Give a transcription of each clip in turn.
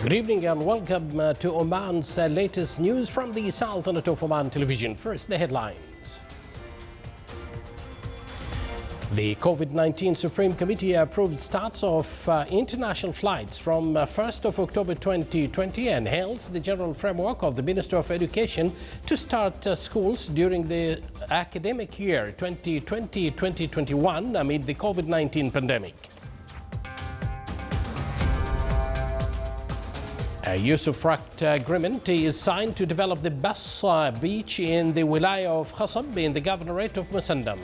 Good evening and welcome to Oman's latest news from the Sultanate of Oman television. First, the headlines. The COVID-19 Supreme Committee approved starts of international flights from 1st of October 2020 and hails the general framework of the Minister of Education to start schools during the academic year 2020-2021 amid the COVID-19 pandemic. A usufruct agreement is signed to develop the Bassa beach in the Wilaya of Khasab in the Governorate of Musandam.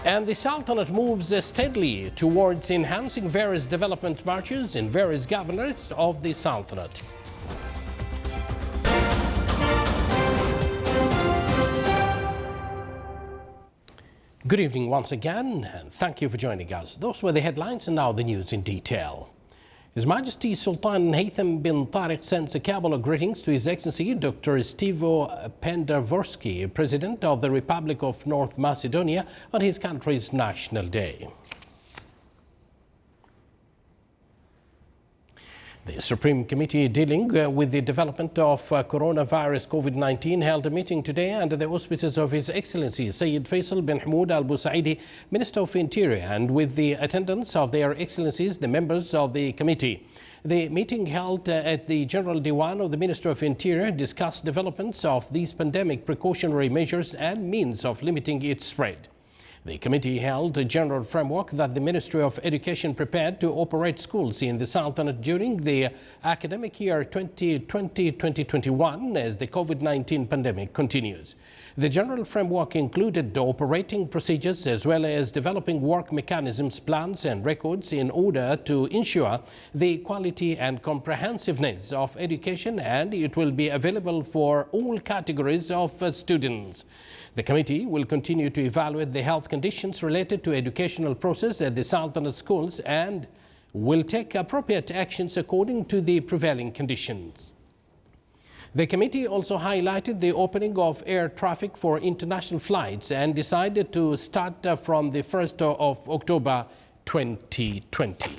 And the Sultanate moves steadily towards enhancing various development marches in various governorates of the Sultanate. Good evening once again, and thank you for joining us. Those were the headlines, and now the news in detail. His Majesty Sultan Haytham bin Tariq sends a cabal of greetings to His Excellency Dr. Stevo Pendervorsky, President of the Republic of North Macedonia, on his country's National Day. The Supreme Committee dealing with the development of coronavirus COVID-19 held a meeting today under the auspices of His Excellency Sayyid Faisal bin Hamud Al Busaidi, Minister of Interior, and with the attendance of Their Excellencies, the members of the committee. The meeting held at the General Diwan of the Minister of Interior discussed developments of these pandemic precautionary measures and means of limiting its spread. The committee held a general framework that the Ministry of Education prepared to operate schools in the Sultanate during the academic year 2020-2021 as the COVID-19 pandemic continues. The general framework included operating procedures as well as developing work mechanisms, plans and records in order to ensure the quality and comprehensiveness of education, and it will be available for all categories of students. The committee will continue to evaluate the health conditions related to educational process at the Sultanate schools and will take appropriate actions according to the prevailing conditions. The committee also highlighted the opening of air traffic for international flights and decided to start from the 1st of October 2020.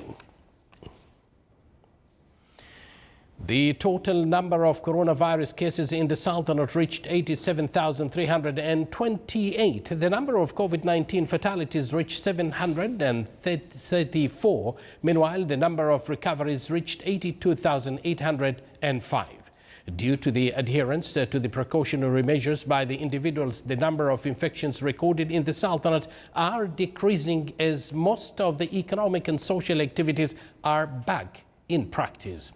The total number of coronavirus cases in the Sultanate reached 87,328. The number of COVID-19 fatalities reached 734. Meanwhile, the number of recoveries reached 82,805. Due to the adherence to the precautionary measures by the individuals, the number of infections recorded in the Sultanate are decreasing as most of the economic and social activities are back in practice.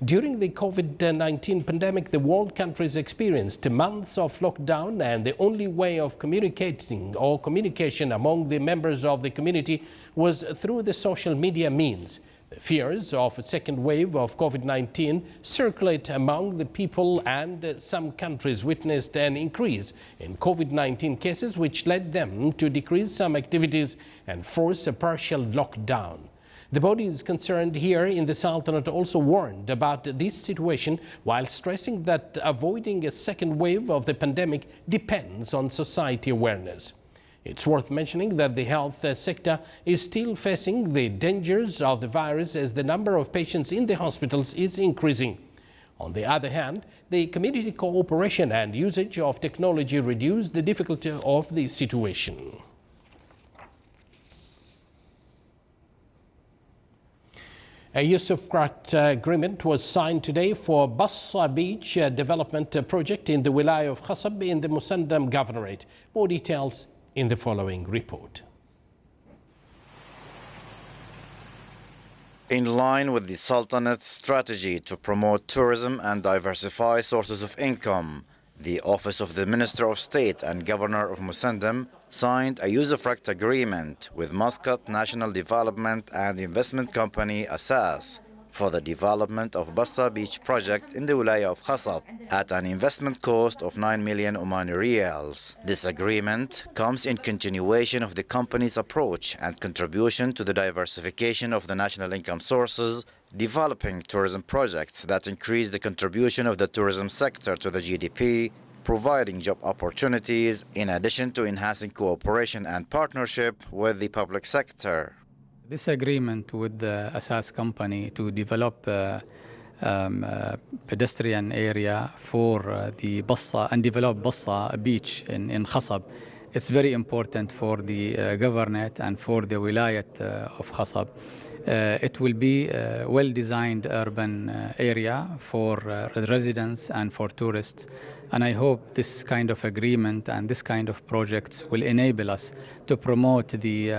During the COVID-19 pandemic, the world countries experienced months of lockdown, and the only way of communication among the members of the community was through the social media means. The fears of a second wave of COVID-19 circulate among the people, and some countries witnessed an increase in COVID-19 cases, which led them to decrease some activities and force a partial lockdown. The bodies concerned here in the Sultanate also warned about this situation while stressing that avoiding a second wave of the pandemic depends on society awareness. It's worth mentioning that the health sector is still facing the dangers of the virus as the number of patients in the hospitals is increasing. On the other hand, the community cooperation and usage of technology reduce the difficulty of the situation. A usufruct agreement was signed today for Bassa Beach development project in the Wilaya of Khasab in the Musandam Governorate. More details in the following report. In line with the Sultanate's strategy to promote tourism and diversify sources of income, the Office of the Minister of State and Governor of Musandam signed a usufruct agreement with Muscat National Development and Investment Company (ASAS) for the development of Bassa Beach project in the Wilaya of Khasab at an investment cost of 9 million Omani Riyals. This agreement comes in continuation of the company's approach and contribution to the diversification of the national income sources, developing tourism projects that increase the contribution of the tourism sector to the GDP, providing job opportunities, in addition to enhancing cooperation and partnership with the public sector. This agreement with the Asas company to develop pedestrian area for the Bassa and develop Bassa beach in Khasab. It's very important for the governorate and for the wilayat of Khasab. It will be a well-designed urban area for residents and for tourists. And I hope this kind of agreement and this kind of projects will enable us to promote the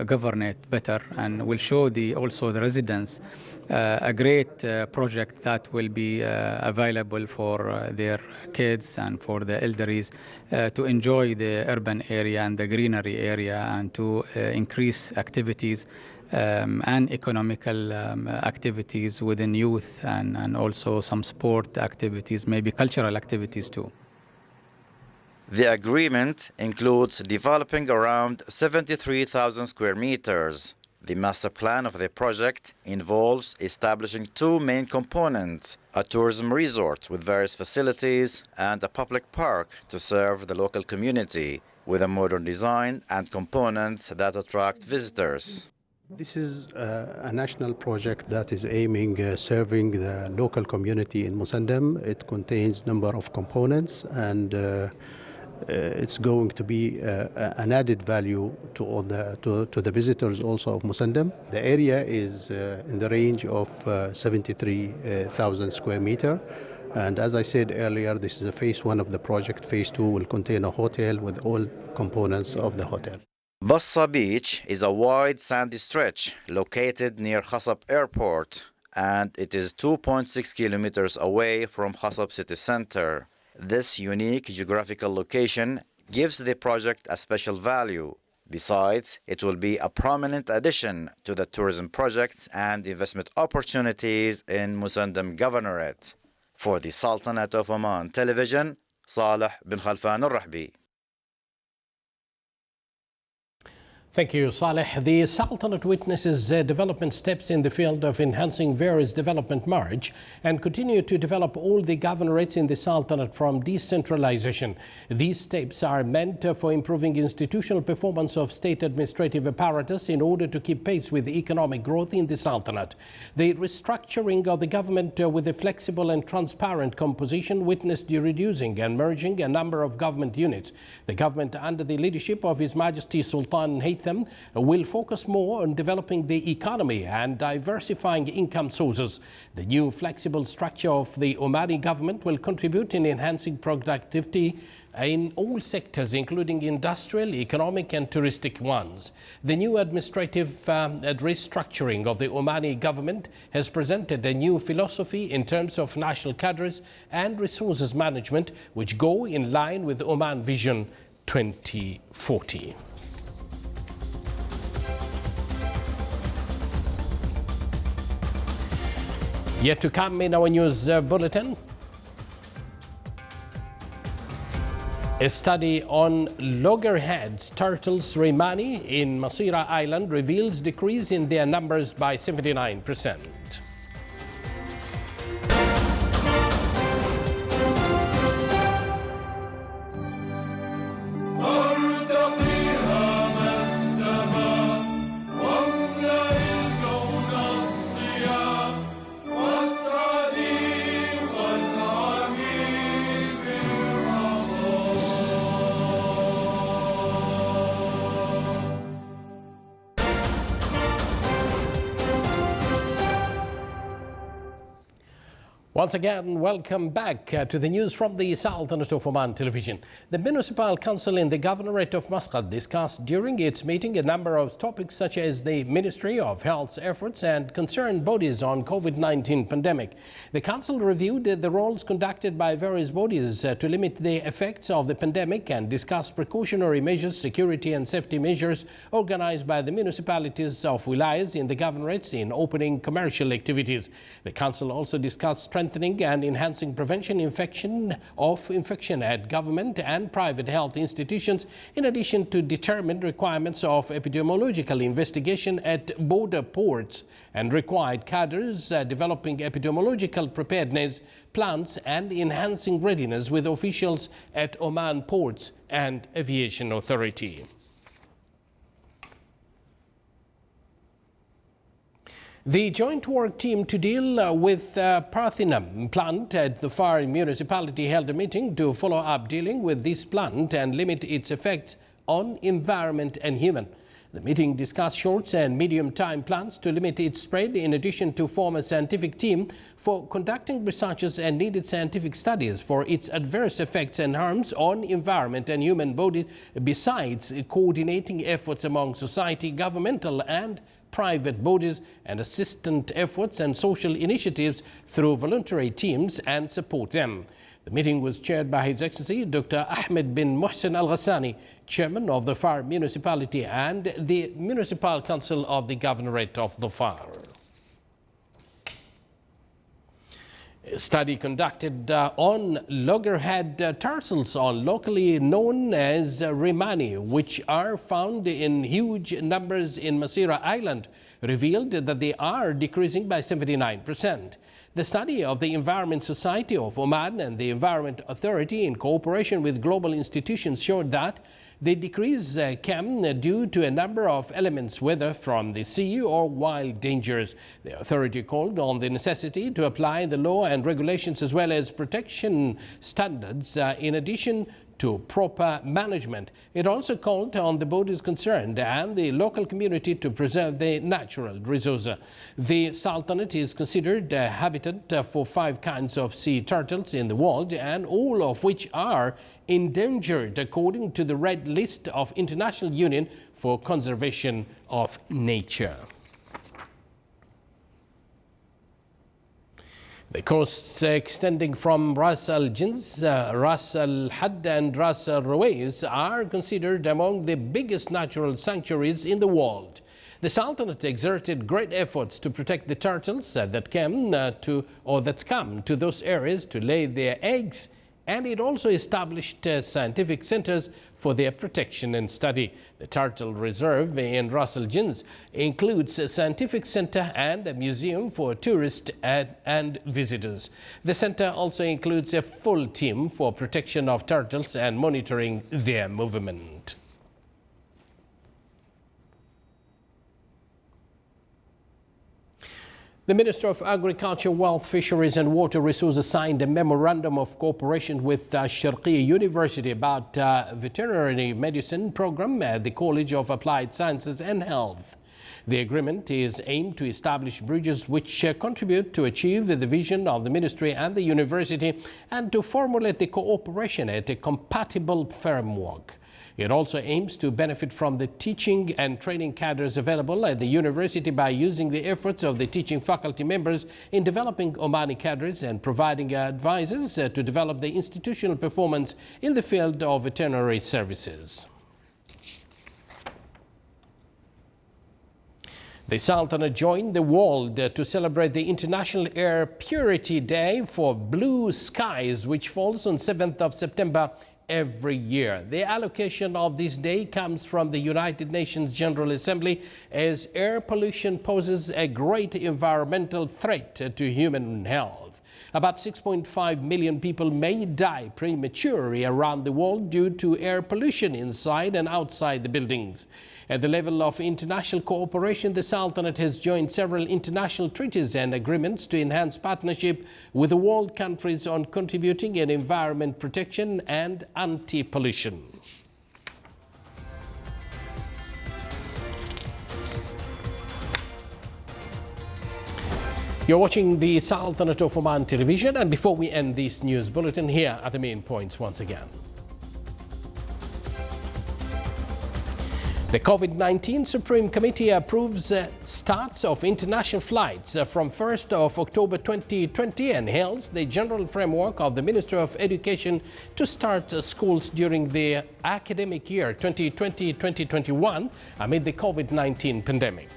governorate better and will show also the residents a great project that will be available for their kids and for the elderlies to enjoy the urban area and the greenery area and to increase activities and economical activities within youth and also some sport activities, maybe cultural activities too. The agreement includes developing around 73,000 square meters. The master plan of the project involves establishing two main components: a tourism resort with various facilities and a public park to serve the local community, with a modern design and components that attract visitors. This is a national project that is aiming serving the local community in Musandam. It contains a number of components and it's going to be an added value to all the visitors also of Musandam. The area is in the range of 73,000 square meter. And as I said earlier, this is a phase one of the project. Phase two will contain a hotel with all components of the hotel. Bassa Beach is a wide sandy stretch located near Khasab Airport, and it is 2.6 kilometers away from Khasab city center. This unique geographical location gives the project a special value. Besides, it will be a prominent addition to the tourism projects and investment opportunities in Musandam Governorate. For the Sultanate of Oman Television, Saleh bin Khalfan al-Rahbi. Thank you, Saleh. The Sultanate witnesses development steps in the field of enhancing various development merge and continue to develop all the governorates in the Sultanate from decentralization. These steps are meant for improving institutional performance of state administrative apparatus in order to keep pace with economic growth in the Sultanate. The restructuring of the government with a flexible and transparent composition witnessed the reducing and merging a number of government units. The government, under the leadership of His Majesty Sultan Haytham, will focus more on developing the economy and diversifying income sources. The new flexible structure of the Omani government will contribute in enhancing productivity in all sectors, including industrial, economic and touristic ones. The new administrative restructuring of the Omani government has presented a new philosophy in terms of national cadres and resources management, which go in line with Oman Vision 2040. Yet to come in our news bulletin, a study on loggerhead turtles Remani in Masira Island reveals decrease in their numbers by 79%. Once again, welcome back to the news from the Sultanate of Oman Television. The Municipal Council in the Governorate of Muscat discussed during its meeting a number of topics such as the Ministry of Health's efforts and concerned bodies on COVID-19 pandemic. The Council reviewed the roles conducted by various bodies to limit the effects of the pandemic and discussed precautionary measures, security and safety measures organized by the municipalities of wilayas in the governorates in opening commercial activities. The Council also discussed strengthening and enhancing prevention of infection at government and private health institutions, in addition to determined requirements of epidemiological investigation at border ports and required cadres, developing epidemiological preparedness plans and enhancing readiness with officials at Oman Ports and Aviation Authority. The joint work team to deal with Parthenum plant at the Far municipality held a meeting to follow up dealing with this plant and limit its effects on environment and human. The meeting discussed short and medium time plans to limit its spread, in addition to form a scientific team for conducting researches and needed scientific studies for its adverse effects and harms on environment and human bodies, besides coordinating efforts among society, governmental and private bodies, and assistant efforts and social initiatives through voluntary teams and support them. The meeting was chaired by His Excellency Dr. Ahmed bin Mohsen Al Ghassani, Chairman of the Far Municipality and the Municipal Council of the Governorate of the Far. A study conducted on loggerhead turtles, locally known as rimani, which are found in huge numbers in Masira Island, revealed that they are decreasing by 79%. The study of the Environment Society of Oman and the Environment Authority, in cooperation with global institutions, showed that the decrease came due to a number of elements, whether from the sea or wild dangers. The authority called on the necessity to apply the law and regulations as well as protection standards in addition to proper management. It also called on the bodies concerned and the local community to preserve the natural resource. The Sultanate is considered a habitat for 5 kinds of sea turtles in the world, and all of which are endangered according to the Red List of International Union for Conservation of Nature. The coasts extending from Ras Al Jins, Ras Al Had and Ras Al Ruwais are considered among the biggest natural sanctuaries in the world. The Sultanate exerted great efforts to protect the turtles that come to those areas to lay their eggs, and it also established scientific centers for their protection and study. The Turtle Reserve in Ras Al Jins includes a scientific center and a museum for tourists and visitors. The center also includes a full team for protection of turtles and monitoring their movement. The Minister of Agriculture, Wealth, Fisheries and Water Resources signed a memorandum of cooperation with Sharqiya University about veterinary medicine program at the College of Applied Sciences and Health. The agreement is aimed to establish bridges which contribute to achieve the vision of the ministry and the university and to formulate the cooperation at a compatible framework. It also aims to benefit from the teaching and training cadres available at the university by using the efforts of the teaching faculty members in developing Omani cadres and providing advisors to develop the institutional performance in the field of veterinary services. The Sultanate joined the world to celebrate the International Air Purity Day for Blue Skies, which falls on 7th of September every year. The allocation of this day comes from the United Nations General Assembly, as air pollution poses a great environmental threat to human health. About 6.5 million people may die prematurely around the world due to air pollution inside and outside the buildings. At the level of international cooperation, the Sultanate has joined several international treaties and agreements to enhance partnership with the world countries on contributing in environment protection and anti-pollution. You're watching the Sultanate of Oman television, and before we end this news bulletin, here are the main points once again. The COVID-19 Supreme Committee approves starts of international flights from 1st of October 2020 and hails the general framework of the Minister of Education to start schools during the academic year 2020-2021 amid the COVID-19 pandemic.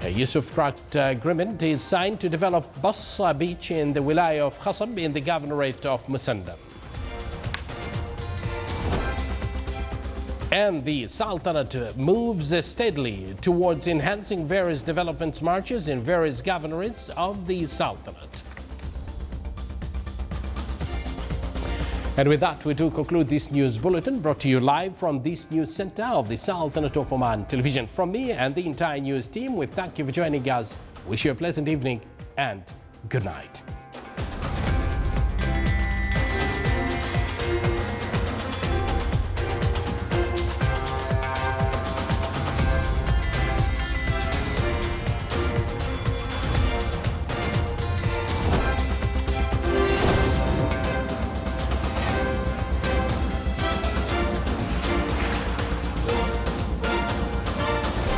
A Yusuf-Krat agreement is signed to develop Bassa Beach in the Wilaya of Khasab in the Governorate of Musandam. And the Sultanate moves steadily towards enhancing various development marches in various governorates of the Sultanate. And with that, we do conclude this news bulletin brought to you live from this news center of the Sultanate of Oman Television. From me and the entire news team, we thank you for joining us. Wish you a pleasant evening and good night.